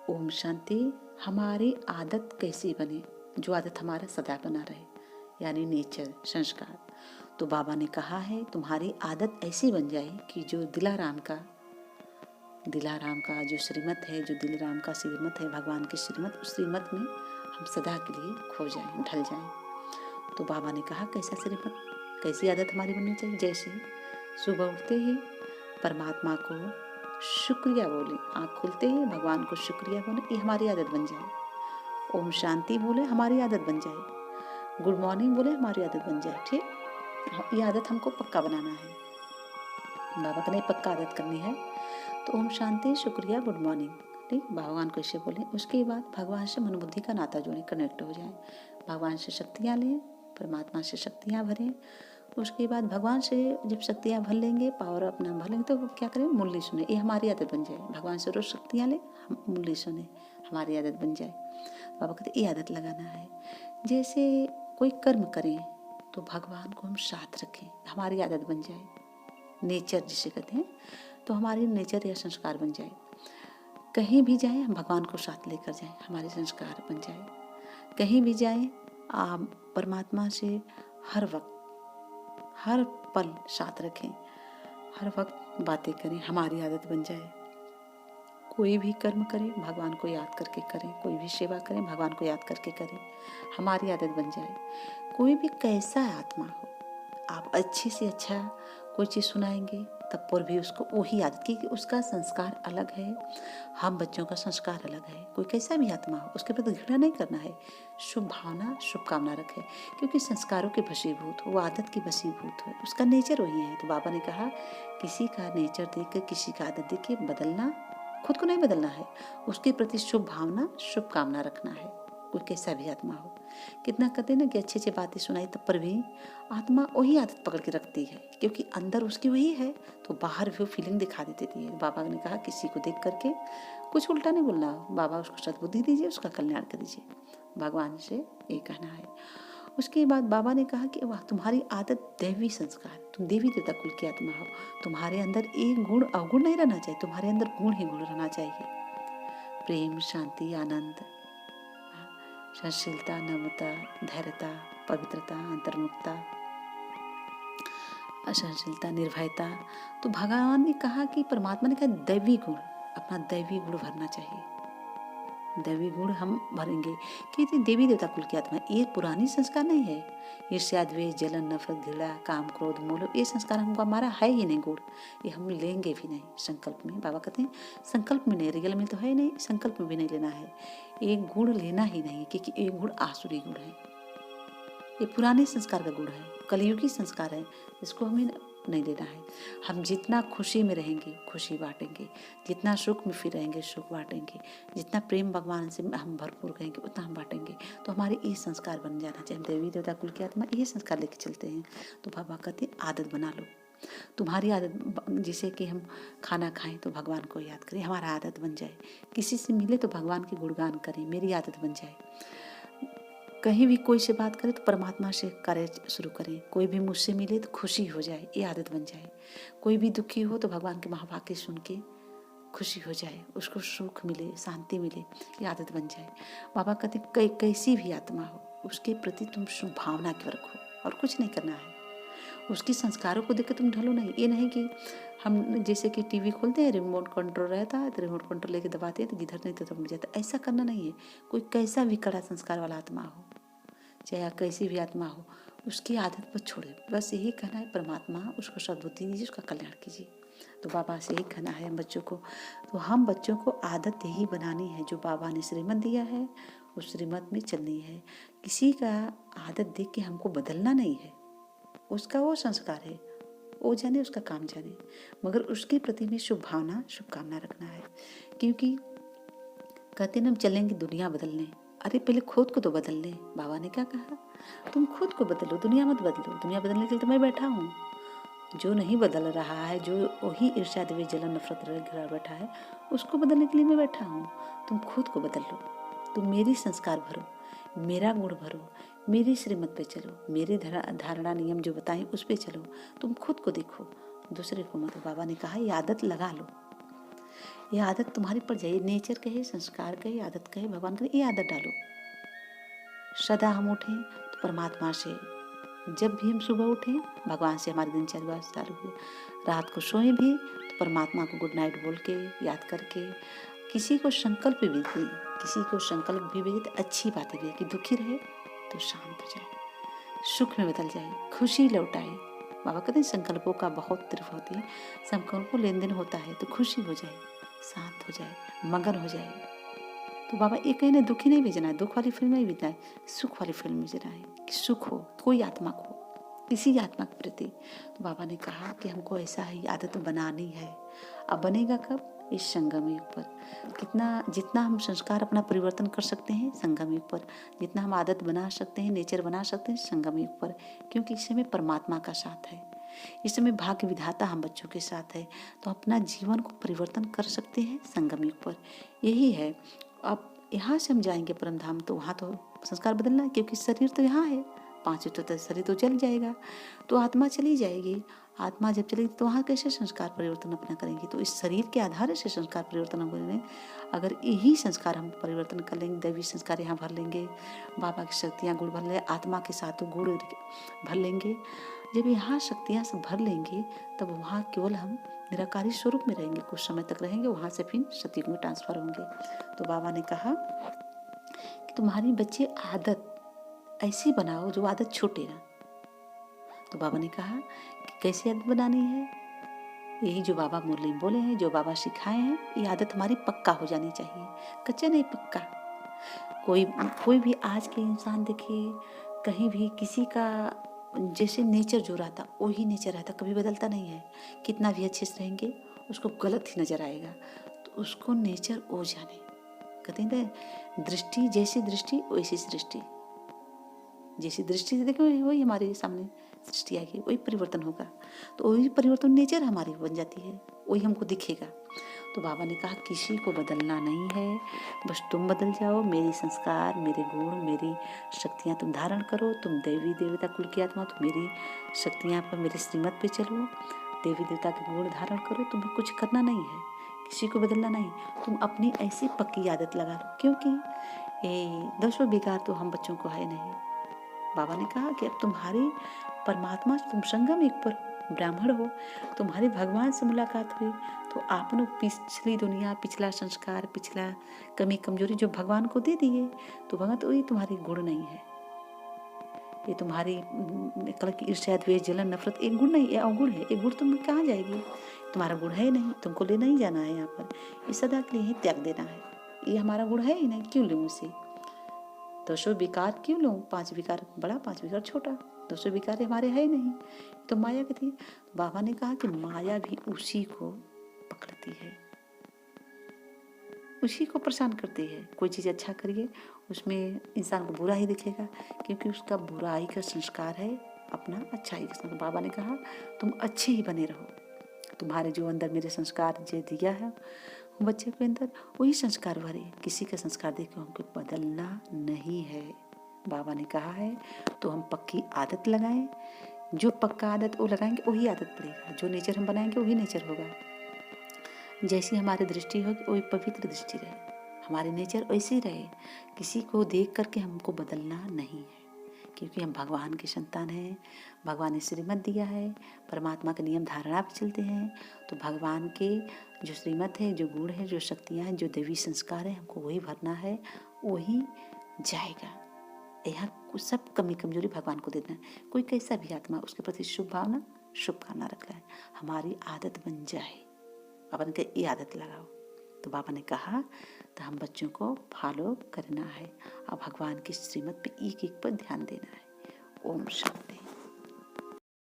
ओम शांति। हमारी आदत कैसी बने, जो आदत हमारा सदा बना रहे, यानी नेचर, संस्कार। तो बाबा ने कहा है तुम्हारी आदत ऐसी बन जाए कि जो दिलाराम का जो श्रीमत है, जो दिलाराम का श्रीमत है, भगवान की श्रीमत, उस श्रीमत में हम सदा के लिए खो जाएं, ढल जाएं। तो बाबा ने कहा कैसा श्रीमत, कैसी आदत हमारी बननी चाहिए। जैसे सुबह उठते ही परमात्मा को शुक्रिया बोले, आँख खुलते ही भगवान को शुक्रिया बोले, ये हमारी आदत बन जाए। ओम शांति बोले, हमारी आदत बन जाए। गुड मॉर्निंग बोले, हमारी आदत बन जाए। ठीक, ये आदत हमको पक्का बनाना है। बाबा का नहीं, पक्का आदत करनी है। तो ओम शांति, शुक्रिया, गुड मॉर्निंग, ठीक, भगवान को इसे बोले। उसके बाद भगवान से मन बुद्धि का नाता जोड़ें, कनेक्ट हो जाए। भगवान से शक्तियाँ लें, परमात्मा से शक्तियाँ भरें। उसके बाद भगवान से जब शक्तियाँ भर लेंगे, पावर अपना भर लेंगे, तो क्या करें, मुरली सुने, ये हमारी आदत बन जाए। भगवान से रोज शक्तियाँ लें, हम मुरली सुने, हमारी आदत बन जाए। बाबा कहते ये आदत लगाना है। जैसे कोई कर्म करें तो भगवान को हम साथ रखें, हमारी आदत बन जाए। नेचर जिसे कहते हैं, तो हमारी नेचर या संस्कार बन जाए। कहीं भी जाएं हम भगवान को साथ लेकर जाएं, हमारे संस्कार बन जाए। कहीं भी जाएं आप परमात्मा से हर वक्त, हर पल साथ रखें, हर वक्त बातें करें, हमारी आदत बन जाए। कोई भी कर्म करें भगवान को याद करके करें, कोई भी सेवा करें भगवान को याद करके करें, हमारी आदत बन जाए। कोई भी कैसा आत्मा हो, आप अच्छे से अच्छा कोई चीज़ सुनाएंगे तब पर भी उसको वही आदत, क्योंकि उसका संस्कार अलग है, हम बच्चों का संस्कार अलग है। कोई कैसा भी आत्मा हो उसके प्रति घृणा नहीं करना है, शुभ भावना, शुभकामना रखें, क्योंकि संस्कारों के वशीभूत हो, वो आदत की वशीभूत हो, उसका नेचर वही है। तो बाबा ने कहा किसी का नेचर देख कर, किसी का आदत देख के बदलना, खुद को नहीं बदलना है, उसके प्रति शुभ भावना, शुभकामना रखना है, कोई कैसा भी आत्मा हो। कितना कहते हैं ना कि अच्छी अच्छी बातें सुनाई तब पर भी आत्मा वही आदत पकड़ के रखती है, क्योंकि अंदर उसकी वही है, तो बाहर भी वो फीलिंग दिखा देती है। बाबा ने कहा किसी को देख करके कुछ उल्टा नहीं बोलना, बाबा उसको सद्बुद्धि दीजिए, उसका कल्याण कर दीजिए, भगवान से ये कहना है। उसके बाद बाबा ने कहा कि वाह तुम्हारी आदत दैवी संस्कार, तुम देवी देवता कुल की आत्मा हो, तुम्हारे अंदर एक गुण अवगुण नहीं रहना चाहिए, तुम्हारे अंदर गुण ही गुण रहना चाहिए। प्रेम, शांति, आनंद, सहनशीलता, नम्रता, धैर्यता, पवित्रता, अंतर्मुखता, असहनशीलता, निर्भयता। तो भगवान ने कहा कि परमात्मा ने कहा दैवी गुण, अपना दैवी गुण भरना चाहिए। दैवी गुण हम भरेंगे कि देवी देवता कुल की आत्मा, ये पुरानी संस्कार नहीं है। ईर्ष्या, द्वेष, जलन, नफरत, घृणा, काम, क्रोध, मोह, ये संस्कार हमको हमारा है ही नहीं गुण, ये हम लेंगे भी नहीं संकल्प में। बाबा कहते हैं संकल्प में नहीं, रियल में तो है नहीं, संकल्प में भी नहीं लेना है, एक गुण लेना ही नहीं, क्योंकि एक गुण आसुरी गुण है, ये पुराने संस्कार का गुण है, कलयुगी संस्कार है, इसको हमें नहीं लेना है। हम जितना खुशी में रहेंगे खुशी बांटेंगे, जितना सुख में फिर रहेंगे सुख बांटेंगे, जितना प्रेम भगवान से हम भरपूर रहेंगे उतना हम बांटेंगे। तो हमारे ये संस्कार बन जाना चाहिए। हम देवी देवता कुल की आत्मा ये संस्कार लेके चलते हैं। तो बाबा कहते आदत बना लो, तुम्हारी आदत, जैसे कि हम खाना खाएं तो भगवान को याद करें, हमारा आदत बन जाए। किसी से मिले तो भगवान के गुणगान करें, मेरी आदत बन जाए। कहीं भी कोई से बात करें तो परमात्मा से कार्य शुरू करें, कोई भी मुझसे मिले तो खुशी हो जाए, ये आदत बन जाए। कोई भी दुखी हो तो भगवान के महावाक्य सुन के खुशी हो जाए, उसको सुख मिले, शांति मिले, ये आदत बन जाए। बाबा कहते कैसी भी आत्मा हो उसके प्रति तुम शुभ भावना के रखो, और कुछ नहीं करना है। उसके संस्कारों को देख के तुम ढलो नहीं। ये नहीं कि हम जैसे कि टीवी खोलते हैं, रिमोट कंट्रोल रहता है तो रिमोट कंट्रोल लेके दबाते हैं तो जिधर नहीं तो मिल जाता, ऐसा करना नहीं है। कोई कैसा भी कड़ा संस्कार वाला आत्मा हो, चाहे कैसी भी आत्मा हो, उसकी आदत पर छोड़े। बस यही कहना है, परमात्मा उसको सद्बुद्धि दीजिए, उसका कल्याण कीजिए। तो बाबा से यही कहना है हम बच्चों को। तो हम बच्चों को आदत यही बनानी है, जो बाबा ने श्रीमत दिया है उस श्रीमत में चलनी है। किसी का आदत देख के हमको बदलना नहीं है, उसका वो संस्कार है, वो जाने, उसका काम जाने, मगर उसके प्रति में शुभ भावना, शुभकामना रखना है। क्योंकि कहते ना हम चलेंगे दुनिया बदलने, अरे पहले खुद को तो बदल ले। बाबा ने क्या कहा, तुम खुद को बदलो, दुनिया मत बदलो। दुनिया बदलने के लिए तो मैं बैठा हूँ। जो नहीं बदल रहा है, जो वही ईर्ष्या, द्वेष, जलन, नफरत घिरा बैठा है, उसको बदलने के लिए मैं बैठा हूँ। तुम खुद को बदल लो, तुम मेरी संस्कार भरो, मेरा गुण भरो, मेरी श्रीमत पे चलो, मेरे धारणा नियम जो बताएं उस पे चलो। तुम खुद को देखो, दूसरे को मत। बाबा ने कहा ये आदत लगा लो। ये आदत तुम्हारी पड़ जाए, नेचर कहे, संस्कार कहे, आदत कहे, भगवान कहे, ये आदत डालो। सदा हम उठें तो परमात्मा से, जब भी हम सुबह उठें भगवान से हमारी दिनचर्या चालू हुई, रात को सोएं भी तो परमात्मा को गुड नाइट बोल के, याद करके, किसी को संकल्प भी दें, किसी को संकल्प भी दे तो अच्छी बातें भी, कि दुखी रहे तो शांत हो जाए, सुख में बदल जाए, खुशी लौट आए। बाबा कहते हैं संकल्पों का बहुत तरफ होती है, संकल्पों लेन देन होता है तो खुशी हो जाए, शांत हो जाए, मगन हो जाए। तो बाबा ये कहीं ना दुखी नहीं भेजना है, दुख वाली फिल्म नहीं भेजना है, सुख वाली फिल्म भेजना है, कि सुख हो कोई आत्मा को, किसी आत्मा के प्रति। तो बाबा ने कहा कि हमको ऐसा ही आदत बनानी है। अब बनेगा कब? इस संगम युग पर। जितना हम संस्कार अपना परिवर्तन कर सकते हैं संगम युग पर, जितना हम आदत बना सकते हैं, नेचर बना सकते हैं संगम युग पर, क्योंकि इस समय परमात्मा का साथ है, इस समय भाग्य विधाता हम बच्चों के साथ है। तो अपना जीवन को परिवर्तन कर सकते हैं संगम युग पर, यही है। अब यहाँ से हम जाएंगे परम धाम तो वहाँ तो संस्कार बदलना है, क्योंकि शरीर तो यहाँ है, 5 तो शरीर तो चल जाएगा, तो आत्मा चली जाएगी। आत्मा जब चलेगी तो वहाँ कैसे संस्कार परिवर्तन अपना करेंगे? तो इस शरीर के आधार से संस्कार परिवर्तन हम करेंगे। अगर यही संस्कार हम परिवर्तन कर लेंगे, दैवी संस्कार यहाँ भर लेंगे, बाबा की शक्तियाँ गुण भर लेंगे, आत्मा के साथ तो गुण भर लेंगे, जब यहाँ शक्तियाँ सब भर लेंगे तब वहाँ केवल हम निराकारी स्वरूप में रहेंगे, कुछ समय तक रहेंगे, वहाँ से फिर सतयुग में ट्रांसफर होंगे। तो बाबा ने कहा कि तुम्हारी बच्चे आदत ऐसी बनाओ जो आदत छूटे ना। तो बाबा ने कहा कि कैसी आदत बनानी है? यही जो बाबा मुरली में बोले हैं, जो बाबा सिखाए हैं, ये आदत हमारी पक्का हो जानी चाहिए, कच्चा नहीं पक्का। कोई भी आज के इंसान देखिए, कहीं भी किसी का जैसे नेचर जो रहता वही नेचर रहता, कभी बदलता नहीं है। कितना भी अच्छे से रहेंगे उसको गलत ही नजर आएगा, तो उसको नेचर वो जाने। कहते हैं दृष्टि जैसी दृष्टि वैसी सृष्टि, जैसी दृष्टि से देखो वही हमारे सामने सृष्टि आएगी, वही परिवर्तन होगा। तो वही परिवर्तन नेचर हमारी बन जाती है, वही हमको दिखेगा। तो बाबा ने कहा किसी को बदलना नहीं है, बस तुम बदल जाओ, मेरी संस्कार, मेरे गुण, मेरी शक्तियाँ तुम धारण करो। तुम देवी देवता कुल की आत्मा, तो मेरी शक्तियाँ पर, मेरी श्रीमत पे चलो, देवी देवता के गुण धारण करो। तुम्हें कुछ करना नहीं है, किसी को बदलना नहीं, तुम अपनी ऐसी पक्की आदत लगा लो, क्योंकि ये दोषों बेकार तो हम बच्चों को है नहीं। बाबा ने कहा कि अब तुम्हारी परमात्मा, तुम संगम एक पर ब्राह्मण हो, तुम्हारी भगवान से मुलाकात हुई, तो आपने पिछली दुनिया, पिछला संस्कार, पिछला कमी कमजोरी जो भगवान को दे दिए, तो भगवान तो ये तुम्हारी गुण नहीं है, ये तुम्हारी कल की ईर्ष्या, द्वेष, जलन, नफरत एक गुण नहीं, ये अवगुण है। ये गुण तुम कहाँ जाएगी? तुम्हारा गुण है नहीं, तुमको लेना ही जाना है यहाँ पर, ये सदा के लिए त्याग देना है। ये हमारा गुण है ही नहीं, क्यों लूँ उसे? 200 विकार क्यों लूँ? 5 विकार बड़ा, 5 विकार छोटा, 200 विकार हमारे है नहीं, तो माया की थी। बाबा ने कहा कि माया भी उसी को पकड़ती है, उसी को परेशान करती है। कोई चीज़ अच्छा करिए उसमें इंसान को बुरा ही दिखेगा, क्योंकि उसका बुराई का संस्कार है, अपना अच्छाई का संस्कार। बाबा ने कहा तुम अच्छे ही बने रहो, तुम्हारे जो अंदर मेरे संस्कार जो दिया है बच्चे के अंदर वही संस्कार भरे, किसी का संस्कार देखो हमको बदलना नहीं है। बाबा ने कहा है तो हम पक्की आदत लगाएं, जो पक्का आदत वो लगाएंगे वही आदत पड़ेगा, जो नेचर हम बनाएंगे वही नेचर होगा। जैसी हमारी दृष्टि होगी वही पवित्र दृष्टि रहे, हमारी नेचर वैसी रहे, किसी को देख करके हमको बदलना नहीं है, क्योंकि हम भगवान की संतान हैं। भगवान ने श्रीमत दिया है, परमात्मा के नियम धारणा पर चलते हैं, तो भगवान के जो श्रीमत है, जो गुण है, जो शक्तियाँ हैं, जो देवी संस्कार है, हमको वही भरना है, वही जाएगा। यहाँ सब कमी कमजोरी भगवान को देना है। कोई कैसा भी आत्मा, उसके प्रति शुभ भावना, शुभकामना रखना है, हमारी आदत बन जाए। बाबा ने कहा ये आदत लगाओ, तो बाबा ने कहा तो हम बच्चों को फॉलो करना है और भगवान की श्रीमत पे एक एक पर ध्यान देना है। ओम शांति।